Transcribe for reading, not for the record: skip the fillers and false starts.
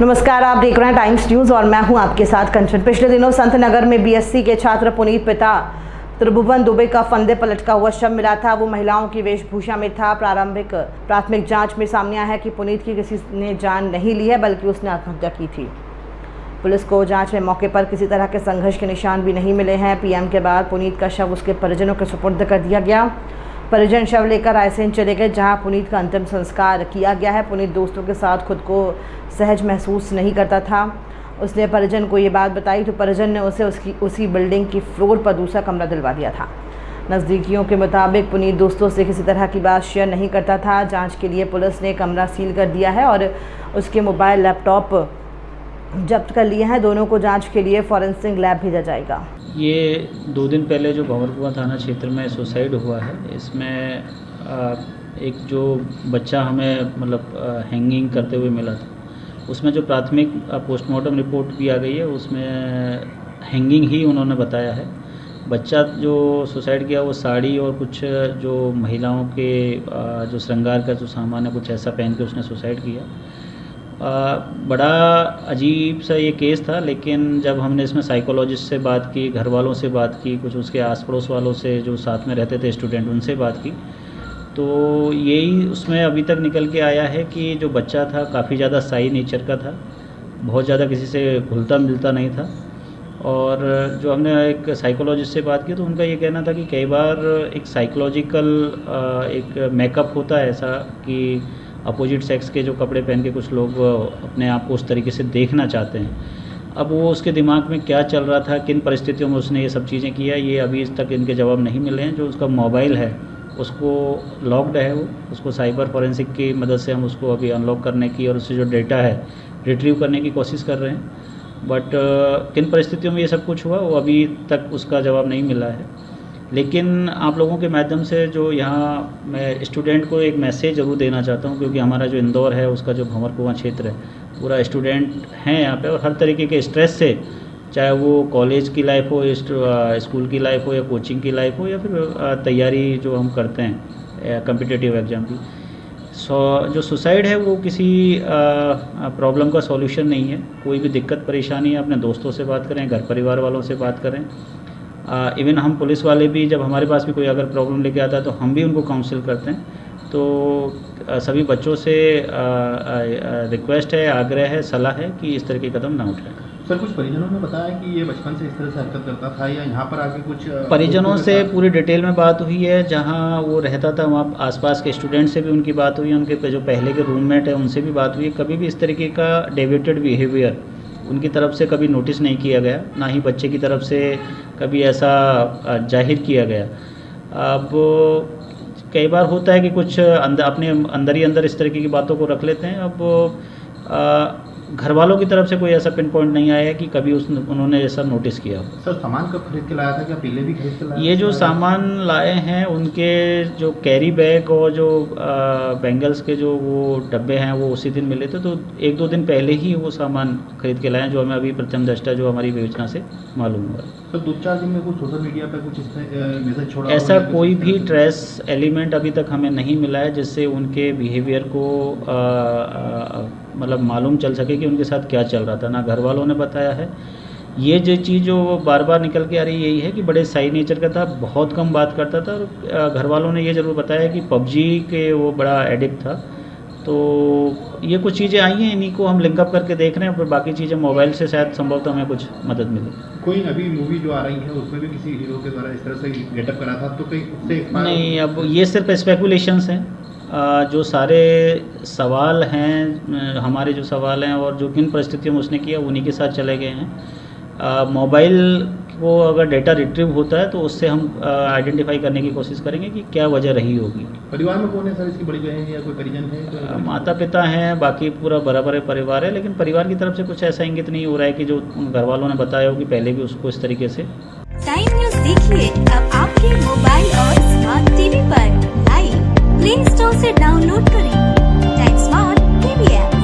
नमस्कार, आप देख रहे हैं टाइम्स न्यूज़ और मैं हूं आपके साथ कंचन। पिछले दिनों संत नगर में बीएससी के छात्र पुनीत पिता त्रिभुवन दुबे का फंदे पर लटका हुआ शव मिला था। वो महिलाओं की वेशभूषा में था। प्राथमिक जांच में सामने आया है कि पुनीत की किसी ने जान नहीं ली है, बल्कि उसने आत्महत्या की थी। पुलिस को जांच में मौके पर किसी तरह के संघर्ष के निशान भी नहीं मिले हैं। पीएम के बाद पुनीत का शव उसके परिजनों के सुपुर्द कर दिया गया। परिजन शव लेकर रायसेन चले गए, जहां पुनीत का अंतिम संस्कार किया गया है। पुनीत दोस्तों के साथ खुद को सहज महसूस नहीं करता था। उसने परिजन को ये बात बताई तो परिजन ने उसे उसी बिल्डिंग की फ्लोर पर दूसरा कमरा दिलवा दिया था। नज़दीकियों के मुताबिक पुनीत दोस्तों से किसी तरह की बात शेयर नहीं करता था। जांच के लिए पुलिस ने कमरा सील कर दिया है और उसके मोबाइल लैपटॉप जब्त कर लिए हैं। दोनों को जांच के लिए फॉरेंसिक लैब भेजा जाएगा। ये 2 दिन पहले जो भंवरकुआं थाना क्षेत्र में सुसाइड हुआ है, इसमें एक जो बच्चा हमें हैंगिंग करते हुए मिला था, उसमें जो प्राथमिक पोस्टमार्टम रिपोर्ट भी आ गई है, उसमें हैंगिंग ही उन्होंने बताया है। बच्चा जो सुसाइड किया वो साड़ी और कुछ जो महिलाओं के जो श्रृंगार का जो सामान है कुछ ऐसा पहन के उसने सुसाइड किया। बड़ा अजीब सा ये केस था, लेकिन जब हमने इसमें साइकोलॉजिस्ट से बात की, घर वालों से बात की, कुछ उसके आस पड़ोस वालों से जो साथ में रहते थे स्टूडेंट, उनसे बात की, तो यही उसमें अभी तक निकल के आया है कि जो बच्चा था काफ़ी ज़्यादा शाई नेचर का था, बहुत ज़्यादा किसी से घुलता मिलता नहीं था। और जो हमने एक साइकोलॉजिस्ट से बात की तो उनका ये कहना था कि कई बार एक साइकोलॉजिकल एक मेकअप होता है ऐसा कि अपोजिट सेक्स के जो कपड़े पहन के कुछ लोग अपने आप को उस तरीके से देखना चाहते हैं। अब वो उसके दिमाग में क्या चल रहा था, किन परिस्थितियों में उसने ये सब चीज़ें किया, ये अभी तक इनके जवाब नहीं मिले हैं। जो उसका मोबाइल है उसको लॉक्ड है, वो उसको साइबर फॉरेंसिक की मदद से हम उसको अभी अनलॉक करने की और उससे जो डेटा है रिट्रीव करने की कोशिश कर रहे हैं। बट किन परिस्थितियों में ये सब कुछ हुआ वो अभी तक उसका जवाब नहीं मिला है। लेकिन आप लोगों के माध्यम से जो यहाँ मैं स्टूडेंट को एक मैसेज ज़रूर देना चाहता हूँ, क्योंकि हमारा जो इंदौर है उसका जो भंवरकुआं क्षेत्र है पूरा स्टूडेंट हैं यहाँ पे, और हर तरीके के स्ट्रेस से, चाहे वो कॉलेज की लाइफ हो, स्कूल की लाइफ हो, या कोचिंग की लाइफ हो, या फिर तैयारी जो हम करते हैं कम्पिटिटिव एग्ज़ाम की। जो सुसाइड है वो किसी प्रॉब्लम का सॉल्यूशन नहीं है। कोई भी दिक्कत परेशानी है अपने दोस्तों से बात करें, घर परिवार वालों से बात करें। इवन हम पुलिस वाले भी जब हमारे पास भी कोई अगर प्रॉब्लम लेके आता है तो हम भी उनको काउंसिल करते हैं। तो सभी बच्चों से रिक्वेस्ट है, आग्रह है, सलाह है कि इस तरह के कदम ना उठाएं। सर, कुछ परिजनों ने बताया कि ये बचपन से इस तरह से हरकत करता था, या यहाँ पर आके कुछ परिजनों से पूरी डिटेल में बात हुई है। जहाँ वो रहता था वहाँ आसपास के स्टूडेंट से भी उनकी बात हुई है, उनके जो पहले के रूममेट है उनसे भी बात हुई है। कभी भी इस तरीके का डेविएटेड बिहेवियर उनकी तरफ से कभी नोटिस नहीं किया गया, ना ही बच्चे की तरफ से कभी ऐसा जाहिर किया गया। अब कई बार होता है कि कुछ अपने अंदर ही अंदर इस तरीके की बातों को रख लेते हैं। अब घर वालों की तरफ से कोई ऐसा पिन पॉइंट नहीं आया है कि कभी उन्होंने ऐसा नोटिस किया। सर, सामान कब खरीद के लाया था, क्या पहले भी खरीद के लाया? ये जो सामान लाए हैं उनके जो कैरी बैग और जो बैंगल्स के जो वो डब्बे हैं वो उसी दिन मिले थे, तो 1-2 दिन पहले ही वो सामान खरीद के लाए हैं, जो हमें अभी प्रथम दृष्टया जो हमारी विवेचना से मालूम हुआ। तो 2-4 दिन में कुछ सोशल मीडिया पर कुछ मैसेज छोड़ा? ऐसा कोई भी ट्रेस एलिमेंट अभी तक हमें नहीं मिला है जिससे उनके बिहेवियर को मालूम चल सके कि उनके साथ क्या चल रहा था। ना घर वालों ने बताया है। ये जो चीज़ जो बार बार निकल के आ रही है यही है कि बड़े शाई नेचर का था, बहुत कम बात करता था। और घर वालों ने ये ज़रूर बताया कि पबजी के वो बड़ा एडिक्ट था। तो ये कुछ चीज़ें आई हैं, इन्हीं को हम लिंकअप करके देख रहे हैं। फिर बाकी चीज़ें मोबाइल से शायद संभवतः हमें कुछ मदद मिले। कोई अभी मूवी जो आ रही है उसमें भी किसी हीरो के द्वारा इस तरह से गेटअप करा था, तो कहीं उससे नहीं, अब ये सिर्फ स्पेकुलेशंस हैं। जो सारे सवाल हैं, हमारे जो सवाल हैं और जो किन परिस्थितियों में उसने किया उन्हीं के साथ चले गए हैं। मोबाइल को अगर डेटा रिट्रीव होता है तो उससे हम आइडेंटिफाई करने की कोशिश करेंगे कि क्या वजह रही होगी। परिवार में कौन है सर, इसकी बड़ी बहन या कोई परिजन है? माता पिता हैं, बाकी पूरा बराबर परिवार है, लेकिन परिवार की तरफ से कुछ ऐसा इंगित नहीं हो रहा है कि जो घर वालों ने बताया हो कि पहले भी उसको इस तरीके से। टाइम न्यूज़ देखिए अब आपके मोबाइल और स्मार्ट टीवी पर। लाइव प्ले स्टोर से डाउनलोड करें टाइम स्मार्ट टीवी ऐप।